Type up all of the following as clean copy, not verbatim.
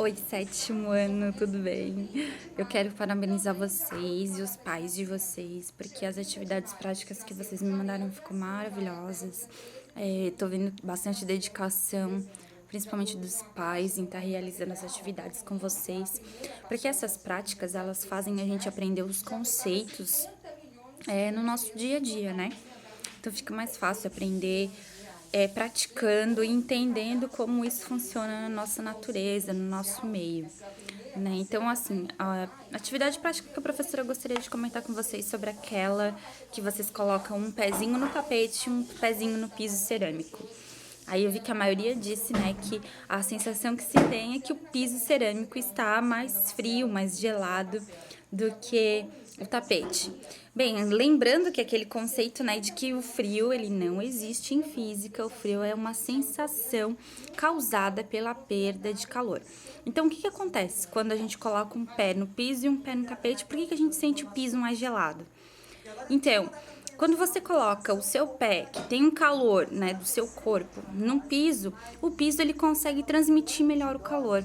Oi, sétimo ano, tudo bem? Eu quero parabenizar vocês e os pais de vocês, porque as atividades práticas que vocês me mandaram ficam maravilhosas. Tô vendo bastante dedicação, principalmente dos pais, em estar realizando as atividades com vocês, porque essas práticas, elas fazem a gente aprender os conceitos, no nosso dia a dia, né? Então fica mais fácil aprender praticando e entendendo como isso funciona na nossa natureza, no nosso meio. Né? Então, assim, a atividade prática que a professora gostaria de comentar com vocês sobre aquela que vocês colocam um pezinho no tapete e um pezinho no piso cerâmico. Aí eu vi que a maioria disse, né, que a sensação que se tem é que o piso cerâmico está mais frio, mais gelado do que o tapete. Bem, lembrando que aquele conceito, né, de que o frio, ele não existe em física, o frio é uma sensação causada pela perda de calor. Então, o que acontece quando a gente coloca um pé no piso e um pé no tapete? Por que a gente sente o piso mais gelado? Então, quando você coloca o seu pé, que tem um calor, né, do seu corpo, no piso, o piso ele consegue transmitir melhor o calor.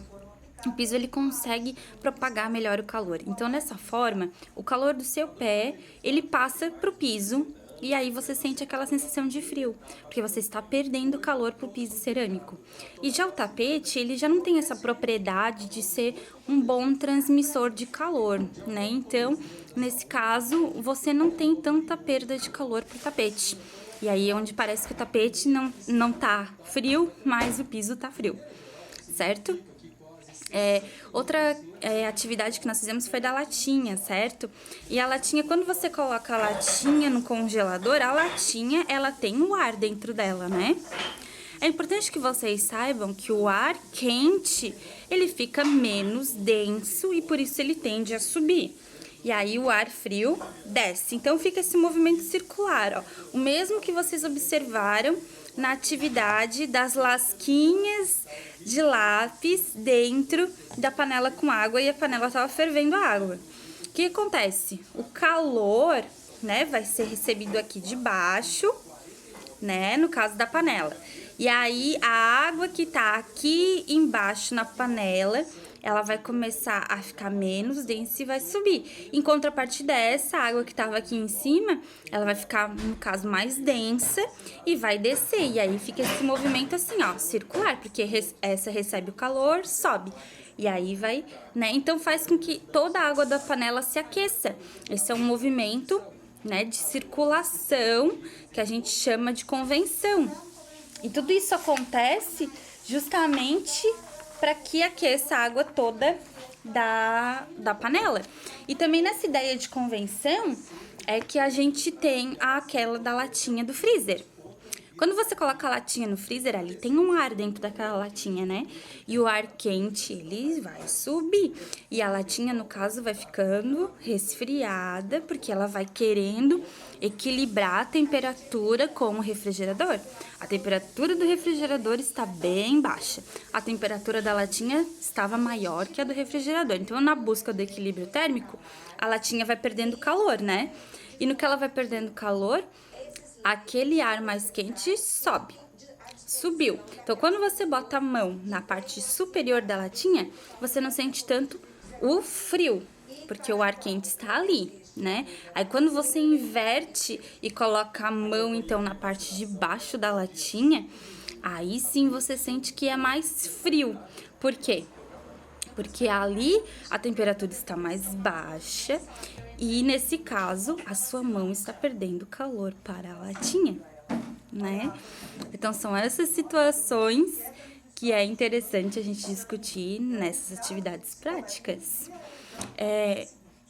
O piso ele consegue propagar melhor o calor. Então, dessa forma, o calor do seu pé, ele passa pro piso e aí você sente aquela sensação de frio, porque você está perdendo calor pro piso cerâmico. E já o tapete, ele já não tem essa propriedade de ser um bom transmissor de calor, né? Então, nesse caso, você não tem tanta perda de calor pro tapete. E aí é onde parece que o tapete não tá frio, mas o piso tá frio, certo? Outra atividade que nós fizemos foi da latinha, certo? E a latinha, quando você coloca a latinha no congelador, a latinha, ela tem um ar dentro dela, né? É importante que vocês saibam que o ar quente, ele fica menos denso e por isso ele tende a subir. E aí o ar frio desce. Então fica esse movimento circular, ó. O mesmo que vocês observaram na atividade das lasquinhas de lápis dentro da panela com água e a panela estava fervendo a água. O que acontece? O calor, né, vai ser recebido aqui de baixo, né, no caso da panela. E aí a água que tá aqui embaixo na panela, ela vai começar a ficar menos densa e vai subir. Em contrapartida, essa água que tava aqui em cima, ela vai ficar, no caso, mais densa e vai descer. E aí fica esse movimento assim, ó, circular, porque essa recebe o calor, sobe. E aí vai, né? Então faz com que toda a água da panela se aqueça. Esse é um movimento, né, de circulação que a gente chama de convenção. E tudo isso acontece justamente para que aqueça a água toda da panela. E também nessa ideia de convenção é que a gente tem aquela da latinha do freezer. Quando você coloca a latinha no freezer, ali tem um ar dentro daquela latinha, né? E o ar quente, ele vai subir. E a latinha, no caso, vai ficando resfriada, porque ela vai querendo equilibrar a temperatura com o refrigerador. A temperatura do refrigerador está bem baixa. A temperatura da latinha estava maior que a do refrigerador. Então, na busca do equilíbrio térmico, a latinha vai perdendo calor, né? E no que ela vai perdendo calor, aquele ar mais quente sobe. Subiu. Então, quando você bota a mão na parte superior da latinha, você não sente tanto o frio, porque o ar quente está ali, né? Aí, quando você inverte e coloca a mão, então, na parte de baixo da latinha, aí sim você sente que é mais frio. Por quê? Porque ali a temperatura está mais baixa e, nesse caso, a sua mão está perdendo calor para a latinha, né? Então, são essas situações que é interessante a gente discutir nessas atividades práticas.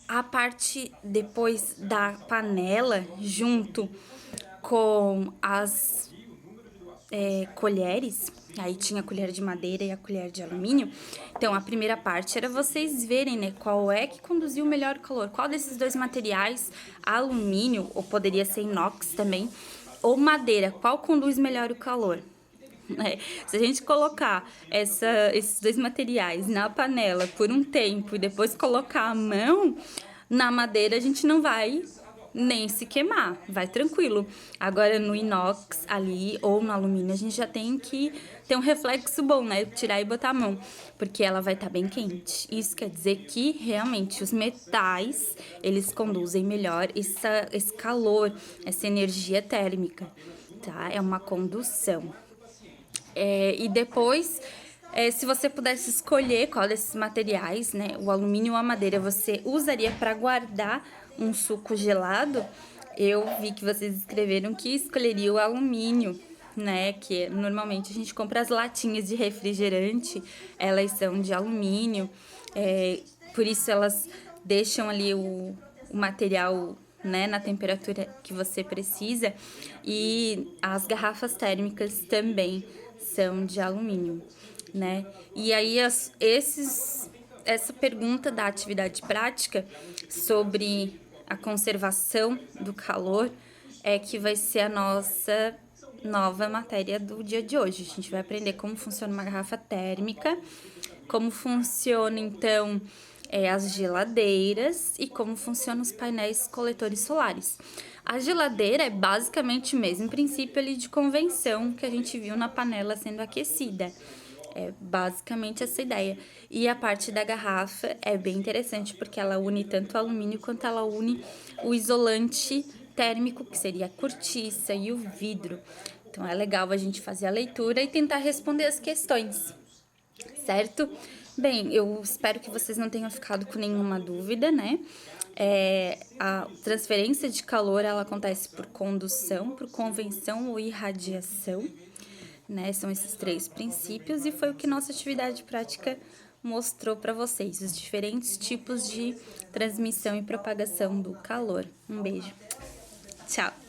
A parte depois da panela, junto com as colheres, aí tinha a colher de madeira e a colher de alumínio. Então, a primeira parte era vocês verem, né, qual é que conduziu o melhor calor. Qual desses dois materiais, alumínio, ou poderia ser inox também, ou madeira, qual conduz melhor o calor? Se a gente colocar esses dois materiais na panela por um tempo e depois colocar a mão na madeira, a gente não vai nem se queimar, vai tranquilo. Agora no inox ali ou no alumínio a gente já tem que ter um reflexo bom, né? Tirar e botar a mão, porque ela vai estar bem quente. Isso quer dizer que realmente os metais, eles conduzem melhor esse calor, essa energia térmica, tá? É uma condução. E depois, se você pudesse escolher qual desses materiais, né, o alumínio ou a madeira, você usaria para guardar um suco gelado? Eu vi que vocês escreveram que escolheria o alumínio, né, que normalmente a gente compra as latinhas de refrigerante, elas são de alumínio, por isso elas deixam ali o material, né, na temperatura que você precisa, e as garrafas térmicas também são de alumínio, né? E aí essa pergunta da atividade prática sobre a conservação do calor é que vai ser a nossa nova matéria do dia de hoje. A gente vai aprender como funciona uma garrafa térmica, como funciona então as geladeiras e como funcionam os painéis coletores solares. A geladeira é basicamente o mesmo princípio ali de convenção que a gente viu na panela sendo aquecida. É basicamente essa ideia. E a parte da garrafa é bem interessante porque ela une tanto o alumínio quanto ela une o isolante térmico, que seria a cortiça e o vidro. Então é legal a gente fazer a leitura e tentar responder as questões, certo? Bem, eu espero que vocês não tenham ficado com nenhuma dúvida, né? A transferência de calor, ela acontece por condução, por convenção ou irradiação, né? São esses três princípios e foi o que nossa atividade prática mostrou para vocês, os diferentes tipos de transmissão e propagação do calor. Um beijo. Tchau!